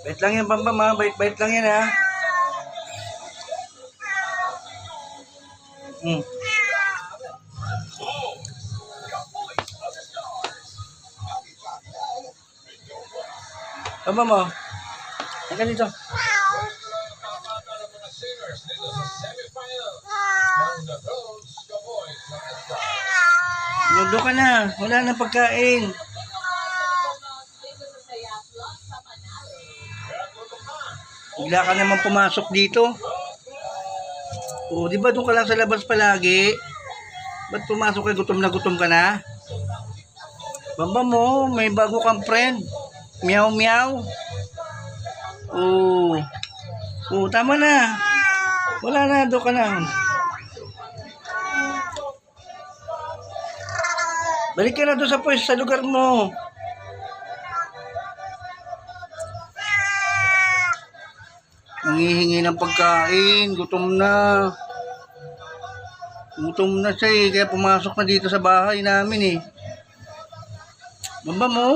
Bait lang yan, Bambam ha. Bait lang yan ha. Hmm. Bambam mo. Teka dito. Ludo ka na. Wala nang pagkain. Bigla ka naman pumasok dito. O, di ba doon ka lang sa labas palagi? Ba't pumasok ka? Gutom na gutom ka na? Bambam mo, may bago kang friend. Meow meow. Oo. Oo, tama na. Wala na, doon ka na. Balik ka na doon sa pwesto, sa lugar mo. Nangihingi ng pagkain, gutom na. Gutom na siya eh, kaya pumasok na dito sa bahay namin eh. Bambam mo.